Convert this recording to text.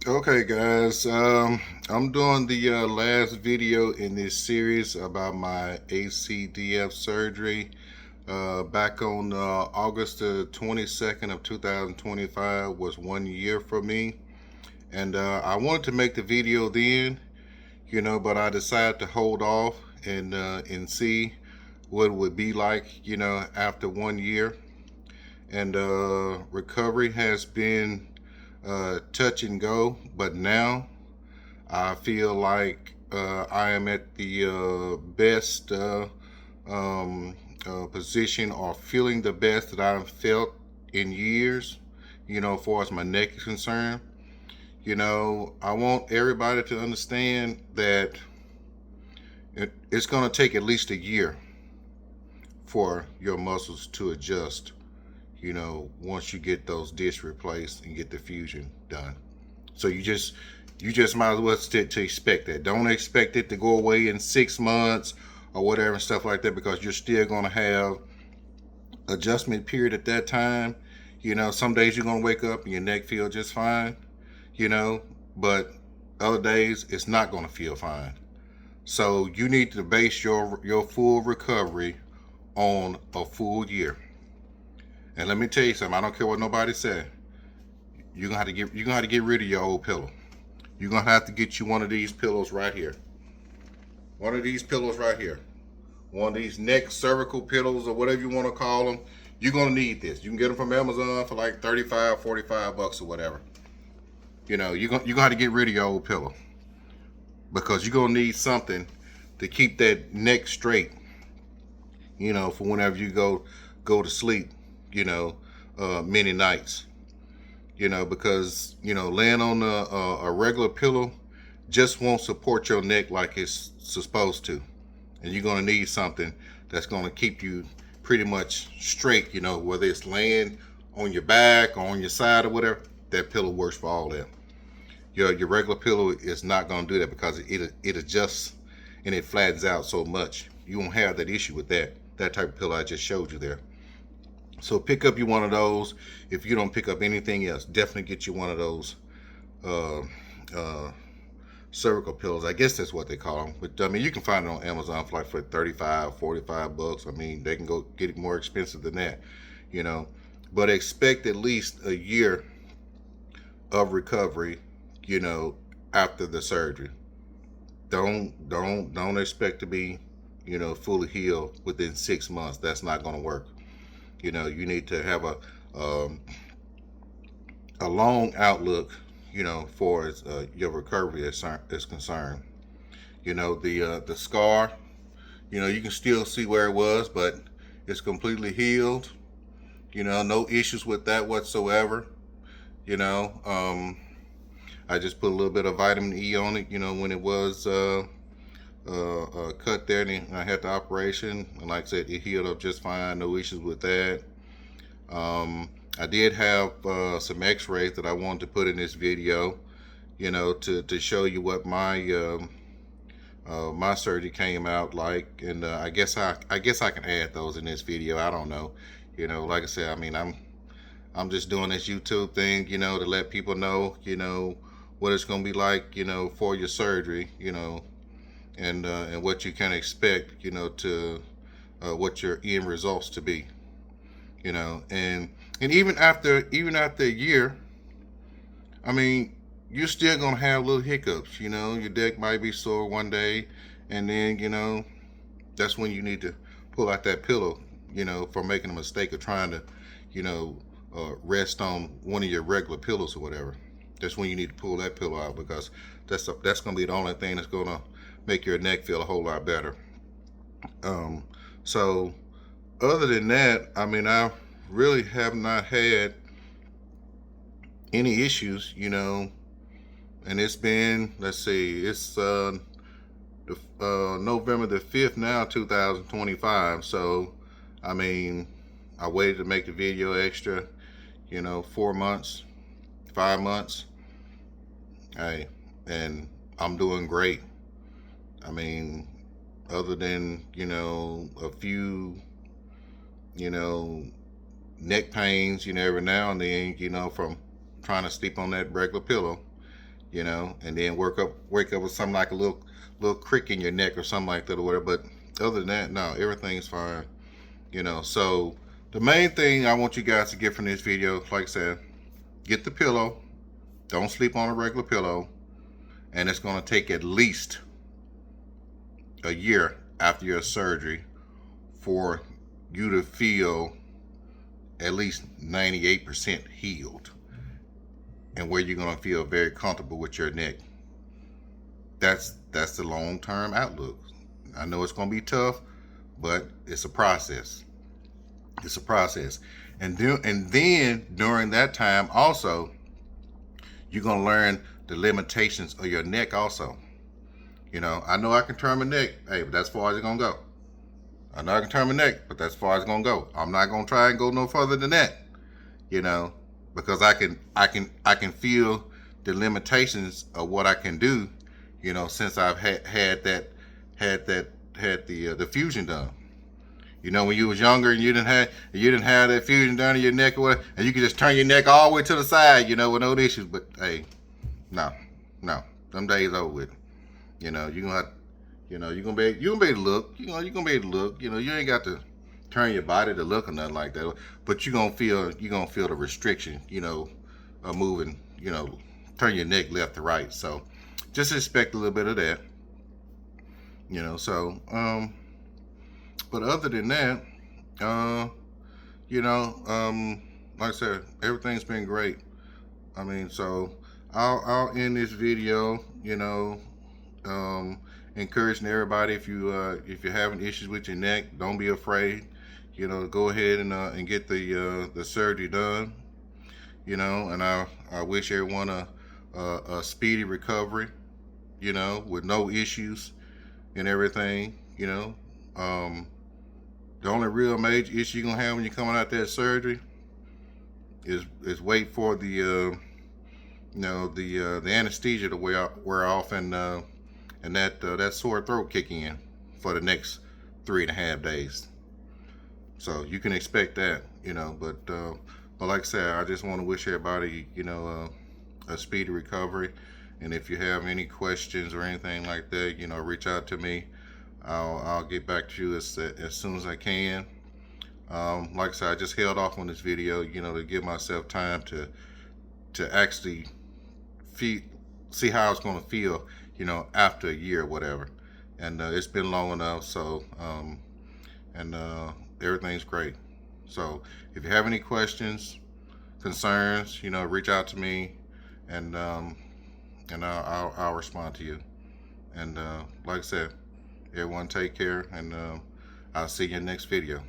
Okay, guys, I'm doing the last video in this series about my ACDF surgery. Back on August the 22nd of 2025 was 1 year for me, and I wanted to make the video then, but I decided to hold off and see what it would be like, after 1 year. And recovery has been touch and go, but now I feel like I am at the best position, or feeling the best that I've felt in years, as far as my neck is concerned. I want everybody to understand that it's going to take at least a year for your muscles to adjust, once you get those discs replaced and get the fusion done. So you just might as well to expect that. Don't expect it to go away in 6 months or whatever and stuff like that, because you're still going to have adjustment period at that time. Some days you're going to wake up and your neck feel just fine, you know, but other days it's not going to feel fine. So you need to base your full recovery on a full year. And let me tell you something. I don't care what nobody says. You're gonna have to get rid of your old pillow. You're gonna have to get you one of these pillows right here. One of these pillows right here. One of these neck cervical pillows or whatever you want to call them. You're gonna need this. You can get them from Amazon for like 35, 45 bucks or whatever. You're gonna have to get rid of your old pillow, because you're gonna need something to keep that neck straight. For whenever you go to sleep. Many nights. Because laying on a regular pillow just won't support your neck like it's supposed to, and you're gonna need something that's gonna keep you pretty much straight. Whether it's laying on your back or on your side or whatever, that pillow works for all that. Your regular pillow is not gonna do that, because it adjusts and it flattens out so much. You won't have that issue with that type of pillow I just showed you there. So pick up you one of those. If you don't pick up anything else, definitely get you one of those uh, uh, cervical pillows. I guess that's what they call them. But I mean, you can find it on Amazon for 35, 45 bucks. I mean, they can go get it more expensive than that, you know. But expect at least a year of recovery, after the surgery. Don't expect to be, fully healed within 6 months. That's not going to work. You need to have um, a long outlook, for your recovery is concerned. The scar, you can still see where it was, but it's completely healed. No issues with that whatsoever. You know, um, I just put a little bit of vitamin E on it. When it was cut there, and I had the operation, and like I said, it healed up just fine. No issues with that. I did have some X-rays that I wanted to put in this video, to show you what my surgery came out like, and I guess I can add those in this video. I don't know, like I said, I mean, I'm just doing this YouTube thing, to let people know, what it's gonna be like, for your surgery, and what you can expect, to what your end results to be, and even after a year, I mean, you're still gonna have little hiccups. Your neck might be sore one day, and then that's when you need to pull out that pillow. For making a mistake of trying to, rest on one of your regular pillows or whatever. That's when you need to pull that pillow out, because that's gonna be the only thing that's gonna make your neck feel a whole lot better. So other than that, I mean, I really have not had any issues, and it's been, let's see, it's November the 5th now, 2025. So, I mean, I waited to make the video extra, 4 months, 5 months. Hey, and I'm doing great. I mean, other than, a few, you know, neck pains, every now and then, from trying to sleep on that regular pillow. you know, and then wake up with something like a little crick in your neck or something like that or whatever. But other than that, no, everything's fine, you know. So the main thing I want you guys to get from this video, like I said, get the pillow. Don't sleep on a regular pillow. And it's going to take at least a year after your surgery for you to feel at least 98% healed, and where you're going to feel very comfortable with your neck. That's the long-term outlook. I know it's going to be tough, but it's a process. It's a process. And then during that time also, you're going to learn the limitations of your neck also. You know, I know I can turn my neck, hey, but that's as far as it's going to go. I know I can turn my neck, but that's as far as it's going to go. I'm not going to try and go no further than that, you know, because I can feel the limitations of what I can do, you know, since I've had the fusion done. You know, when you was younger and you didn't have that fusion done in your neck or whatever, and you could just turn your neck all the way to the side, you know, with no issues. But hey, no, them days over with. You know, you're gonna be able to look. You know, you're gonna be able to look. You know, you ain't got to turn your body to look or nothing like that. But you're gonna feel the restriction. You know, of moving. You know, turn your neck left to right. So just expect a little bit of that. You know, so but other than that, you know, like I said, everything's been great. I mean, so I'll end this video, you know, encouraging everybody, if you're having issues with your neck, don't be afraid. You know, go ahead and get the surgery done. You know, and I wish everyone a speedy recovery. You know, with no issues and everything. You know, the only real major issue you're gonna have when you're coming out that surgery is wait for the you know, the anesthesia to wear off, and that sore throat kick in for the next 3.5 days. So you can expect that, you know. But like I said, I just want to wish everybody, you know, a speedy recovery. And if you have any questions or anything like that, you know, reach out to me. I'll get back to you as soon as I can. Like I said, I just held off on this video, you know, to give myself time to actually see how it's going to feel, you know, after a year or whatever. And it's been long enough. So everything's great. So if you have any questions, concerns, you know, reach out to me, and I'll respond to you. And like I said, everyone take care, and I'll see you in the next video.